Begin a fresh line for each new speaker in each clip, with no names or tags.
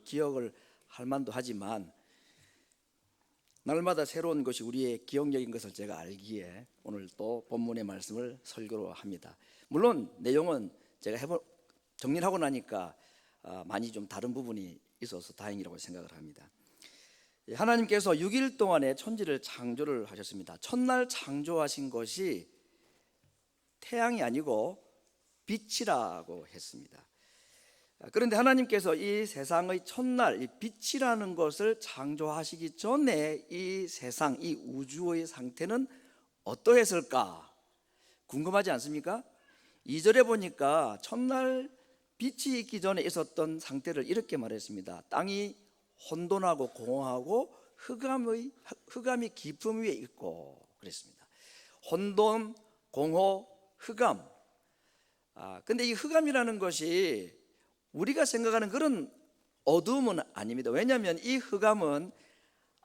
기억을 할 만도 하지만 날마다 새로운 것이 우리의 기억력인 것을 제가 알기에 오늘 또 본문의 말씀을 설교로 합니다. 물론 내용은 제가 정리를 하고 나니까 많이 좀 다른 부분이 있어서 다행이라고 생각을 합니다. 하나님께서 6일 동안에 천지를 창조를 하셨습니다. 첫날 창조하신 것이 태양이 아니고 빛이라고 했습니다. 그런데 하나님께서 이 세상의 첫날 이 빛이라는 것을 창조하시기 전에 이 세상, 이 우주의 상태는 어떠했을까 궁금하지 않습니까? 2절에 보니까 첫날 빛이 있기 전에 있었던 상태를 이렇게 말했습니다. 땅이 혼돈하고 공허하고 흑암이 깊음 위에 있고 그랬습니다. 혼돈, 공허, 흑암. 근데 이 흑암이라는 것이 우리가 생각하는 그런 어두움은 아닙니다. 왜냐하면 이 흑암은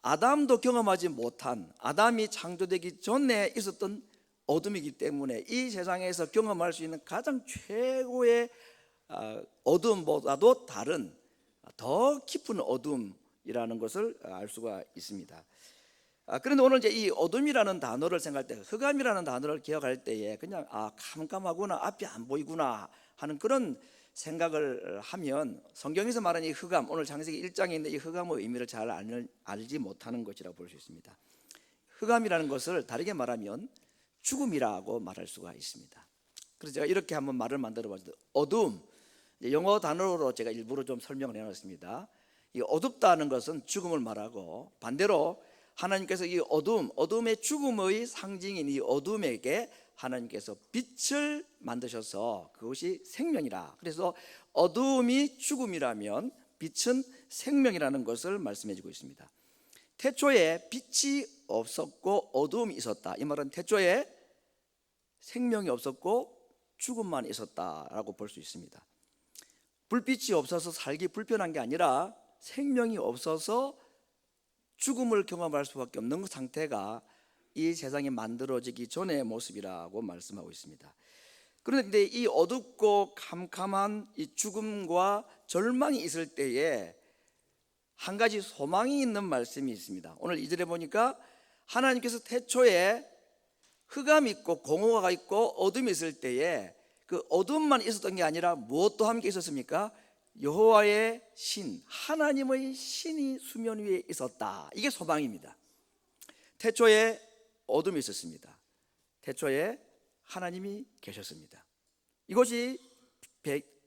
아담도 경험하지 못한, 아담이 창조되기 전에 있었던 어둠이기 때문에 이 세상에서 경험할 수 있는 가장 최고의 어둠보다도 다른 더 깊은 어둠이라는 것을 알 수가 있습니다. 그런데 오늘 이제 이 어둠이라는 단어를 생각할 때, 흑암이라는 단어를 기억할 때에 그냥 캄캄하구나, 앞이 안 보이구나 하는 그런 생각을 하면 성경에서 말하는 이 흑암, 오늘 창세기 1장에 있는 이 흑암의 의미를 잘 알지 못하는 것이라고 볼 수 있습니다. 흑암이라는 것을 다르게 말하면 죽음이라고 말할 수가 있습니다. 그래서 제가 이렇게 한번 말을 만들어 봤습니다. 어둠, 영어 단어로 제가 일부러 좀 설명을 해놨습니다. 이 어둡다는 것은 죽음을 말하고, 반대로 하나님께서 이 어둠의 죽음의 상징인 이 어둠에게 하나님께서 빛을 만드셔서 그것이 생명이라. 그래서 어둠이 죽음이라면 빛은 생명이라는 것을 말씀해 주고 있습니다. 태초에 빛이 없었고 어둠이 있었다. 이 말은 태초에 생명이 없었고 죽음만 있었다라고 볼 수 있습니다. 불빛이 없어서 살기 불편한 게 아니라 생명이 없어서 죽음을 경험할 수밖에 없는 상태가 이 세상이 만들어지기 전의 모습이라고 말씀하고 있습니다. 그런데 이 어둡고 캄캄한 이 죽음과 절망이 있을 때에 한 가지 소망이 있는 말씀이 있습니다. 오늘 2절에 보니까 하나님께서 태초에 흑암이 있고 공허가 있고 어둠이 있을 때에 그 어둠만 있었던 게 아니라 무엇도 함께 있었습니까? 여호와의 신, 하나님의 신이 수면 위에 있었다. 이게 소망입니다. 태초에 어둠이 있었습니다. 태초에 하나님이 계셨습니다. 이것이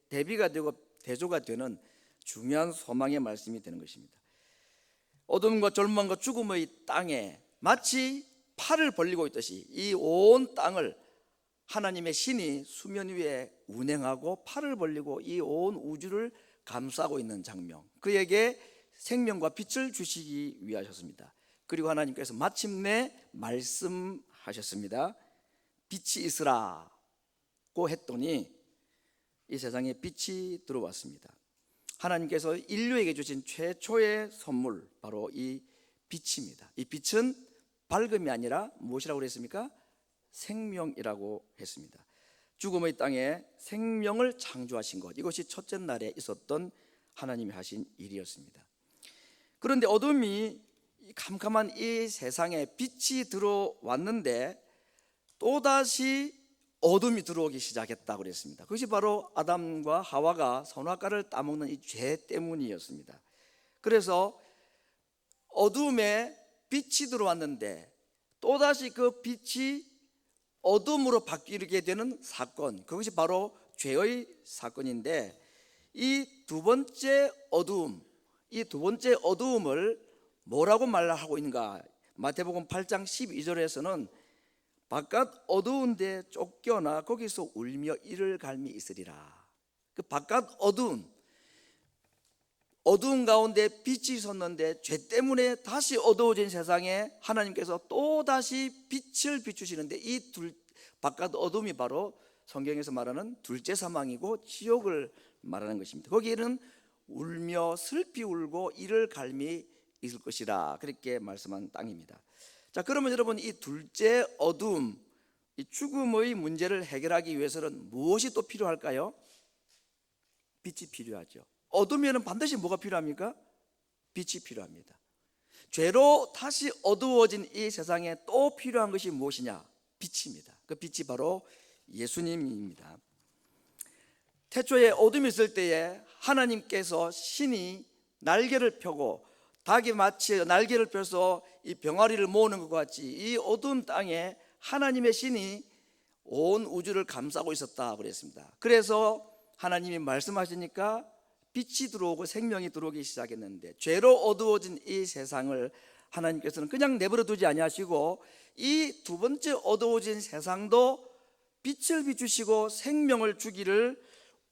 대비가 되고 대조가 되는 중요한 소망의 말씀이 되는 것입니다. 어둠과 절망과 죽음의 땅에 마치 팔을 벌리고 있듯이 이 온 땅을 하나님의 신이 수면 위에 운행하고 팔을 벌리고 이 온 우주를 감싸고 있는 장면, 그에게 생명과 빛을 주시기 위하셨습니다. 그리고 하나님께서 마침내 말씀하셨습니다. 빛이 있으라고 했더니 이 세상에 빛이 들어왔습니다. 하나님께서 인류에게 주신 최초의 선물, 바로 이 빛입니다. 이 빛은 밝음이 아니라 무엇이라고 그랬습니까? 생명이라고 했습니다. 죽음의 땅에 생명을 창조하신 것, 이것이 첫째 날에 있었던 하나님이 하신 일이었습니다. 그런데 어둠이 캄캄한 이 세상에 빛이 들어왔는데 또다시 어둠이 들어오기 시작했다고 그랬습니다. 그것이 바로 아담과 하와가 선악과를 따먹는 이 죄 때문이었습니다. 그래서 어둠에 빛이 들어왔는데 또다시 그 빛이 어둠으로 바뀌게 되는 사건, 그것이 바로 죄의 사건인데, 이 두 번째 어두움, 이 두 번째 어두움을 뭐라고 말하고 있는가? 마태복음 8장 12절에서는 바깥 어두운데 쫓겨나 거기서 울며 이를 갈미 있으리라. 그 바깥 어두운 가운데 빛이 섰는데 죄 때문에 다시 어두워진 세상에 하나님께서 또 다시 빛을 비추시는데 이 바깥 어둠이 바로 성경에서 말하는 둘째 사망이고 지옥을 말하는 것입니다. 거기에는 울며 슬피 울고 이를 갈미 있을 것이라, 그렇게 말씀한 땅입니다. 자, 그러면 여러분, 이 둘째 어둠, 이 죽음의 문제를 해결하기 위해서는 무엇이 또 필요할까요? 빛이 필요하죠. 어둠에는 반드시 뭐가 필요합니까? 빛이 필요합니다. 죄로 다시 어두워진 이 세상에 또 필요한 것이 무엇이냐? 빛입니다. 그 빛이 바로 예수님입니다. 태초에 어둠이 있을 때에 하나님께서 신이 날개를 펴고 닭이 마치 날개를 펴서 이 병아리를 모으는 것 같이 이 어두운 땅에 하나님의 신이 온 우주를 감싸고 있었다 그랬습니다. 그래서 하나님이 말씀하시니까 빛이 들어오고 생명이 들어오기 시작했는데, 죄로 어두워진 이 세상을 하나님께서는 그냥 내버려 두지 아니하시고 이 두 번째 어두워진 세상도 빛을 비추시고 생명을 주기를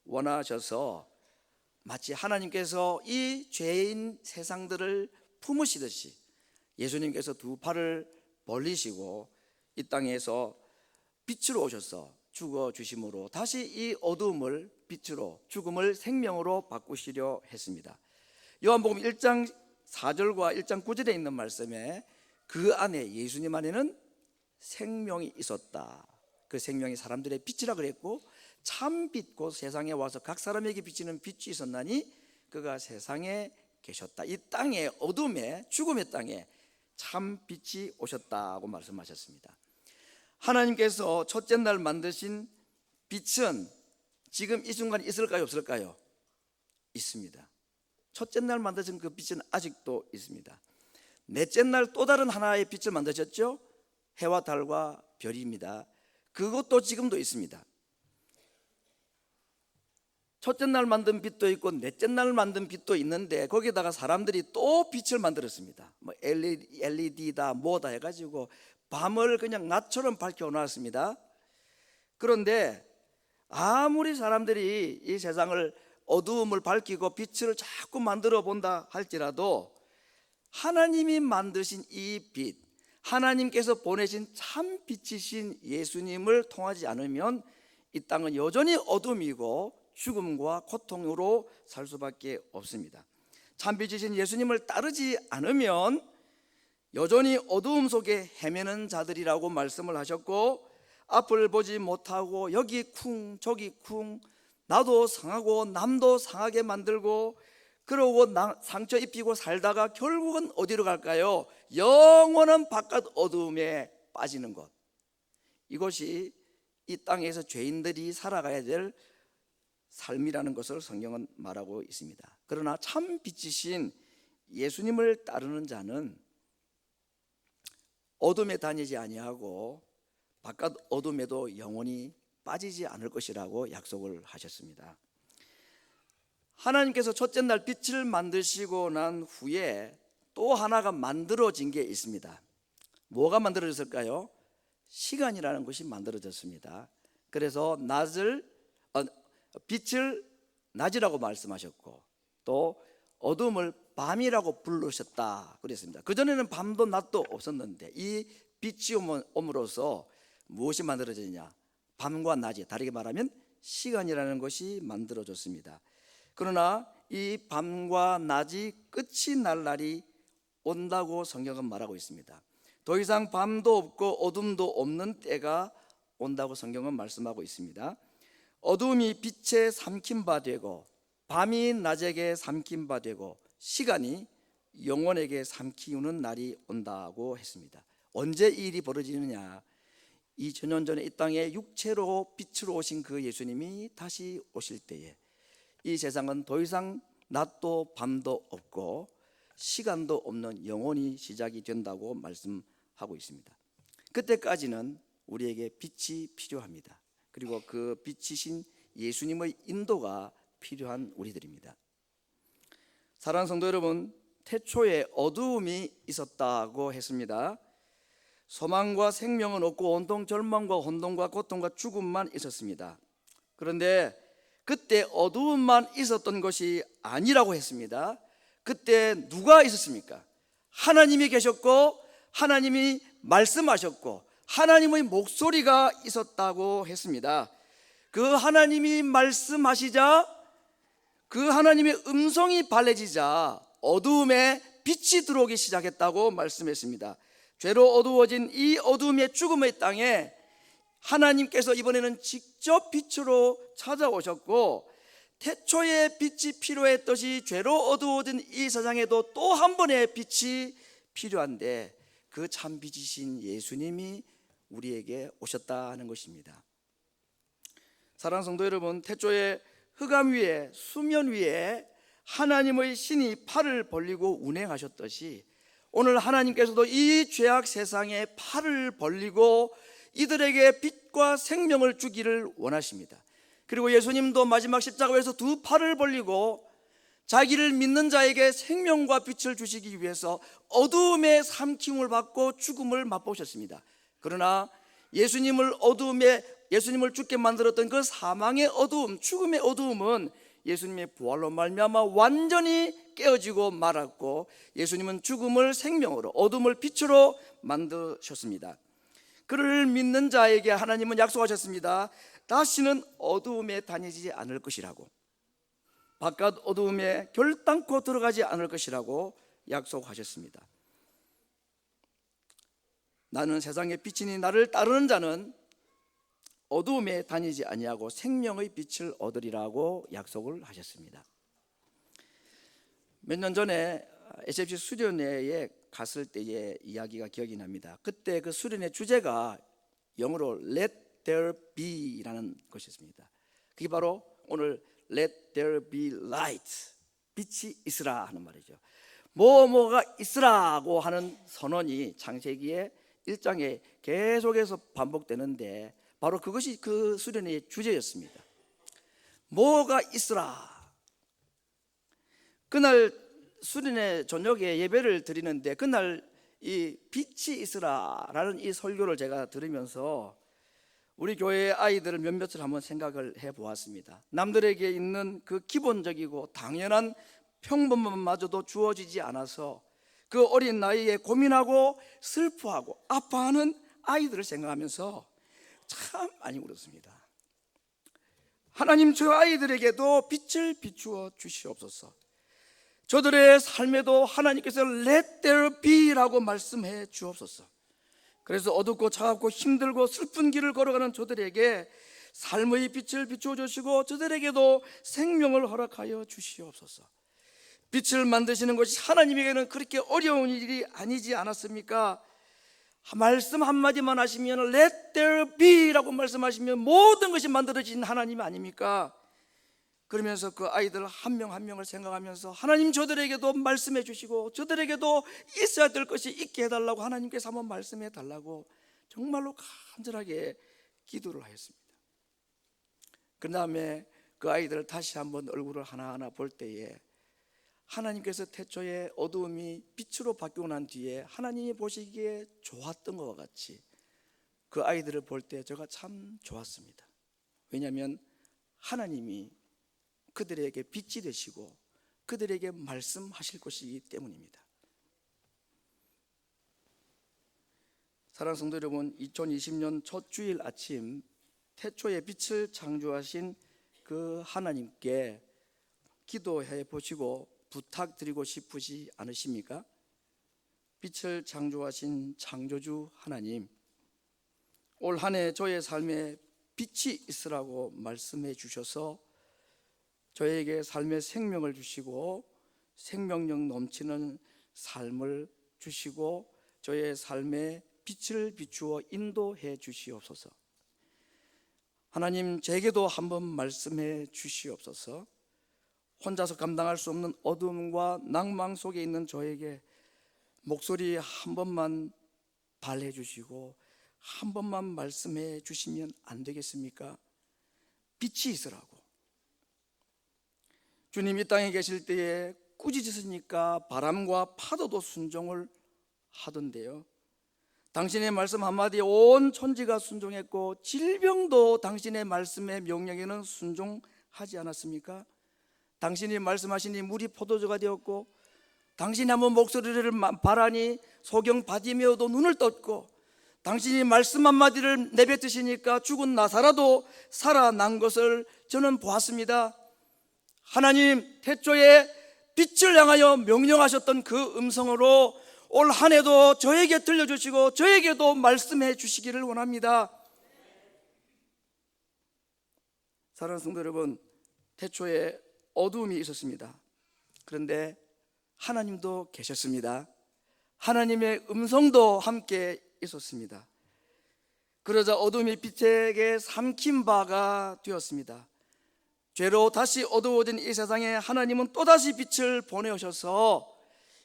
원하셔서 마치 하나님께서 이 죄인 세상들을 품으시듯이 예수님께서 두 팔을 벌리시고 이 땅에서 빛으로 오셔서 죽어 주심으로 다시 이 어두움을 빛으로, 죽음을 생명으로 바꾸시려 했습니다. 요한복음 1장 4절과 1장 9절에 있는 말씀에 그 안에, 예수님 안에는 생명이 있었다. 그 생명이 사람들의 빛이라 그랬고, 참 빛 곧 세상에 와서 각 사람에게 비치는 빛이 있었나니 그가 세상에 계셨다. 이 땅에, 어둠에, 죽음의 땅에 참 빛이 오셨다고 말씀하셨습니다. 하나님께서 첫째 날 만드신 빛은 지금 이 순간에 있을까요, 없을까요? 있습니다. 첫째 날 만드신 그 빛은 아직도 있습니다. 넷째 날 또 다른 하나의 빛을 만드셨죠? 해와 달과 별입니다. 그것도 지금도 있습니다. 첫째 날 만든 빛도 있고 넷째 날 만든 빛도 있는데, 거기다가 사람들이 또 빛을 만들었습니다. 뭐 LED다 뭐다 해가지고 밤을 그냥 낮처럼 밝혀놨습니다. 그런데 아무리 사람들이 이 세상을, 어두움을 밝히고 빛을 자꾸 만들어 본다 할지라도 하나님이 만드신 이 빛, 하나님께서 보내신 참 빛이신 예수님을 통하지 않으면 이 땅은 여전히 어둠이고 죽음과 고통으로 살 수밖에 없습니다. 참 빛이신 예수님을 따르지 않으면 여전히 어두움 속에 헤매는 자들이라고 말씀을 하셨고, 앞을 보지 못하고 여기 쿵 저기 쿵, 나도 상하고 남도 상하게 만들고 그러고 상처 입히고 살다가 결국은 어디로 갈까요? 영원한 바깥 어두움에 빠지는 것. 이것이 이 땅에서 죄인들이 살아가야 될 삶이라는 것을 성경은 말하고 있습니다. 그러나 참 빛이신 예수님을 따르는 자는 어둠에 다니지 아니하고 바깥 어둠에도 영원히 빠지지 않을 것이라고 약속을 하셨습니다. 하나님께서 첫째 날 빛을 만드시고 난 후에 또 하나가 만들어진 게 있습니다. 뭐가 만들어졌을까요? 시간이라는 것이 만들어졌습니다. 그래서 빛을 낮이라고 말씀하셨고 또 어둠을 밤이라고 부르셨다 그랬습니다. 그전에는 밤도 낮도 없었는데 이 빛이 옴으로써 무엇이 만들어졌냐? 밤과 낮이, 다르게 말하면 시간이라는 것이 만들어졌습니다. 그러나 이 밤과 낮이 끝이 날 날이 온다고 성경은 말하고 있습니다. 더 이상 밤도 없고 어둠도 없는 때가 온다고 성경은 말씀하고 있습니다. 어둠이 빛에 삼킨 바 되고 밤이 낮에게 삼킨 바 되고 시간이 영혼에게 삼키우는 날이 온다고 했습니다. 언제 이 일이 벌어지느냐? 2000년 전에 이 땅에 육체로 빛으로 오신 그 예수님이 다시 오실 때에 이 세상은 더 이상 낮도 밤도 없고 시간도 없는 영원히 시작이 된다고 말씀하고 있습니다. 그때까지는 우리에게 빛이 필요합니다. 그리고 그 빛이신 예수님의 인도가 필요한 우리들입니다. 사랑하는 성도 여러분, 태초에 어두움이 있었다고 했습니다. 소망과 생명은 없고 온통 절망과 혼돈과 고통과 죽음만 있었습니다. 그런데 그때 어두움만 있었던 것이 아니라고 했습니다. 그때 누가 있었습니까? 하나님이 계셨고 하나님이 말씀하셨고 하나님의 목소리가 있었다고 했습니다. 그 하나님이 말씀하시자, 그 하나님의 음성이 발해지자 어두움에 빛이 들어오기 시작했다고 말씀했습니다. 죄로 어두워진 이 어두움의 죽음의 땅에 하나님께서 이번에는 직접 빛으로 찾아오셨고 태초에 빛이 필요했듯이 죄로 어두워진 이 세상에도 또 한 번의 빛이 필요한데 그 참 빛이신 예수님이 우리에게 오셨다는 것입니다. 사랑하는 성도 여러분, 태초에 흑암 위에, 수면 위에 하나님의 신이 팔을 벌리고 운행하셨듯이 오늘 하나님께서도 이 죄악 세상에 팔을 벌리고 이들에게 빛과 생명을 주기를 원하십니다. 그리고 예수님도 마지막 십자가에서 두 팔을 벌리고 자기를 믿는 자에게 생명과 빛을 주시기 위해서 어두움의 삼킴을 받고 죽음을 맛보셨습니다. 그러나 예수님을 죽게 만들었던 그 사망의 어두움, 죽음의 어두움은 예수님의 부활로 말미암아 완전히 깨어지고 말았고, 예수님은 죽음을 생명으로, 어둠을 빛으로 만드셨습니다. 그를 믿는 자에게 하나님은 약속하셨습니다. 다시는 어두움에 다니지 않을 것이라고, 바깥 어두움에 결단코 들어가지 않을 것이라고 약속하셨습니다. 나는 세상의 빛이니 나를 따르는 자는 어두움에 다니지 아니하고 생명의 빛을 얻으리라고 약속을 하셨습니다. 몇 년 전에 SFC 수련회에 갔을 때의 이야기가 기억이 납니다. 그때 그 수련회 주제가 영어로 Let there be라는 것이었습니다. 그게 바로 오늘 Let there be light, 빛이 있으라 하는 말이죠. 뭐가 있으라고 하는 선언이 창세기의 1장에 계속해서 반복되는데 바로 그것이 그 수련회의 주제였습니다. 뭐가 있으라. 그날 수련회 저녁에 예배를 드리는데 그날 이 빛이 있으라라는 이 설교를 제가 들으면서 우리 교회의 아이들을 몇몇을 한번 생각을 해보았습니다. 남들에게 있는 그 기본적이고 당연한 평범함마저도 주어지지 않아서 그 어린 나이에 고민하고 슬퍼하고 아파하는 아이들을 생각하면서 참 많이 울었습니다. 하나님, 저 아이들에게도 빛을 비추어 주시옵소서. 저들의 삶에도 하나님께서 Let there be라고 말씀해 주옵소서. 그래서 어둡고 차갑고 힘들고 슬픈 길을 걸어가는 저들에게 삶의 빛을 비추어 주시고 저들에게도 생명을 허락하여 주시옵소서. 빛을 만드시는 것이 하나님에게는 그렇게 어려운 일이 아니지 않았습니까? 말씀 한마디만 하시면 Let there be라고 말씀하시면 모든 것이 만들어진 하나님 아닙니까? 그러면서 그 아이들 한 명 한 명을 생각하면서 하나님, 저들에게도 말씀해 주시고 저들에게도 있어야 될 것이 있게 해달라고 하나님께서 한번 말씀해 달라고 정말로 간절하게 기도를 하였습니다. 그 다음에 그 아이들을 다시 한번 얼굴을 하나하나 볼 때에 하나님께서 태초에 어두움이 빛으로 바뀌고 난 뒤에 하나님이 보시기에 좋았던 것과 같이 그 아이들을 볼 때 제가 참 좋았습니다. 왜냐하면 하나님이 그들에게 빛이 되시고 그들에게 말씀하실 것이기 때문입니다. 사랑하는 성도 여러분, 2020년 첫 주일 아침 태초에 빛을 창조하신 그 하나님께 기도해 보시고 부탁드리고 싶으시 않으십니까? 빛을 창조하신 창조주 하나님, 올 한 해 저의 삶에 빛이 있으라고 말씀해 주셔서 저에게 삶의 생명을 주시고 생명력 넘치는 삶을 주시고 저의 삶에 빛을 비추어 인도해 주시옵소서. 하나님, 제게도 한번 말씀해 주시옵소서. 혼자서 감당할 수 없는 어둠과 낭망 속에 있는 저에게 목소리 한 번만 발해 주시고 한 번만 말씀해 주시면 안 되겠습니까? 빛이 있으라고. 주님, 이 땅에 계실 때에 꾸짖으시니까 바람과 파도도 순종을 하던데요, 당신의 말씀 한마디에 온 천지가 순종했고 질병도 당신의 말씀의 명령에는 순종하지 않았습니까? 당신이 말씀하시니 물이 포도주가 되었고 당신이 한번 목소리를 바라니 소경 바디메오도 눈을 떴고 당신이 말씀 한마디를 내뱉으시니까 죽은 나사라도 살아난 것을 저는 보았습니다. 하나님, 태초에 빛을 향하여 명령하셨던 그 음성으로 올 한 해도 저에게 들려주시고 저에게도 말씀해 주시기를 원합니다. 사랑하는 성도 여러분, 태초에 어두움이 있었습니다. 그런데 하나님도 계셨습니다. 하나님의 음성도 함께 있었습니다. 그러자 어둠이 빛에게 삼킨 바가 되었습니다. 죄로 다시 어두워진 이 세상에 하나님은 또다시 빛을 보내오셔서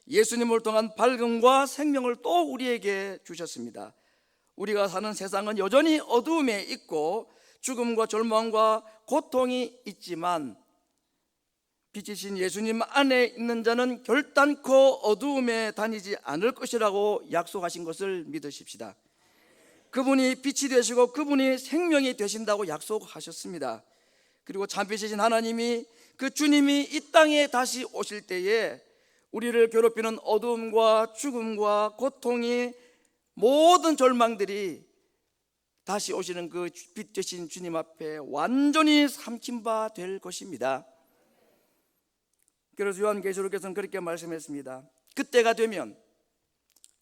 예수님을 통한 밝음과 생명을 또 우리에게 주셨습니다. 우리가 사는 세상은 여전히 어두움에 있고 죽음과 절망과 고통이 있지만 빛이신 예수님 안에 있는 자는 결단코 어두움에 다니지 않을 것이라고 약속하신 것을 믿으십시다. 그분이 빛이 되시고 그분이 생명이 되신다고 약속하셨습니다. 그리고 참빛이신 하나님이, 그 주님이 이 땅에 다시 오실 때에 우리를 괴롭히는 어두움과 죽음과 고통이, 모든 절망들이 다시 오시는 그 빛 되신 주님 앞에 완전히 삼킨 바 될 것입니다. 그래서 요한계시록에서는 그렇게 말씀했습니다. 그때가 되면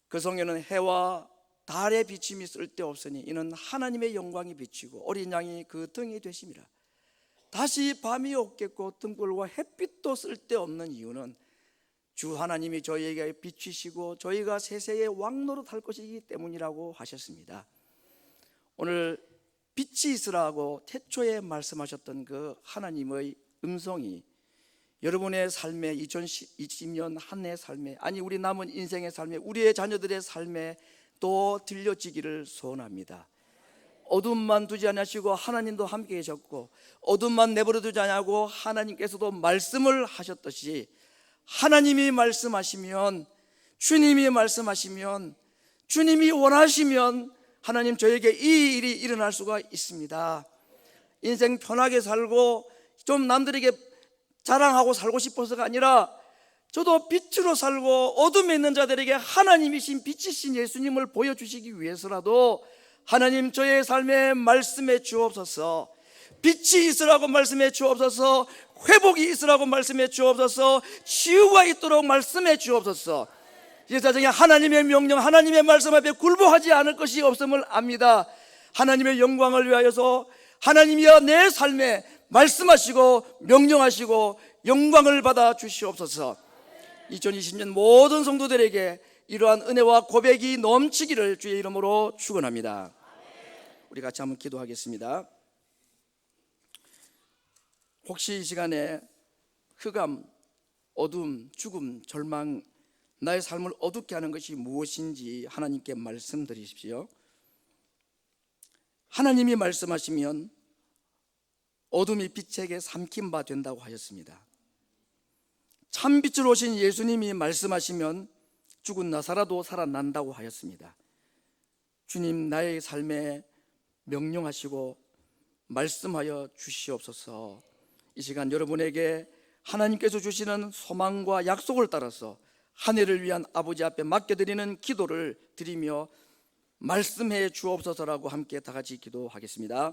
그 성에는 해와 달의 비침이 쓸데없으니 이는 하나님의 영광이 비치고 어린 양이 그 등이 되심이라. 다시 밤이 없겠고 등불과 햇빛도 쓸데없는 이유는 주 하나님이 저희에게 비추시고 저희가 세세의 왕노릇할 것이기 때문이라고 하셨습니다. 오늘 빛이 있으라고 태초에 말씀하셨던 그 하나님의 음성이 여러분의 삶에, 2020년 한 해 삶에, 아니 우리 남은 인생의 삶에, 우리의 자녀들의 삶에 또 들려지기를 소원합니다. 어둠만 두지 않으시고 하나님도 함께 계셨고 어둠만 내버려 두지 않고 하나님께서도 말씀을 하셨듯이 하나님이 말씀하시면, 주님이 말씀하시면, 주님이 원하시면 하나님 저에게 이 일이 일어날 수가 있습니다. 인생 편하게 살고 좀 남들에게 자랑하고 살고 싶어서가 아니라 저도 빛으로 살고 어둠에 있는 자들에게 하나님이신 빛이신 예수님을 보여주시기 위해서라도 하나님 저의 삶에 말씀해 주옵소서. 빛이 있으라고 말씀해 주옵소서. 회복이 있으라고 말씀해 주옵소서. 치유가 있도록 말씀해 주옵소서. 이 세상에 하나님의 명령, 하나님의 말씀 앞에 굴복하지 않을 것이 없음을 압니다. 하나님의 영광을 위하여서 하나님이여 내 삶에 말씀하시고 명령하시고 영광을 받아 주시옵소서. 2020년 모든 성도들에게 이러한 은혜와 고백이 넘치기를 주의 이름으로 축원합니다. 우리 같이 한번 기도하겠습니다. 혹시 이 시간에 흑암, 어둠, 죽음, 절망, 나의 삶을 어둡게 하는 것이 무엇인지 하나님께 말씀드리십시오. 하나님이 말씀하시면 어둠이 빛에게 삼킨 바 된다고 하셨습니다. 참빛으로 오신 예수님이 말씀하시면 죽은 나사라도 살아난다고 하였습니다. 주님, 나의 삶에 명령하시고 말씀하여 주시옵소서. 이 시간 여러분에게 하나님께서 주시는 소망과 약속을 따라서 한 해를 위한 아버지 앞에 맡겨드리는 기도를 드리며 말씀해 주옵소서라고 함께 다 같이 기도하겠습니다.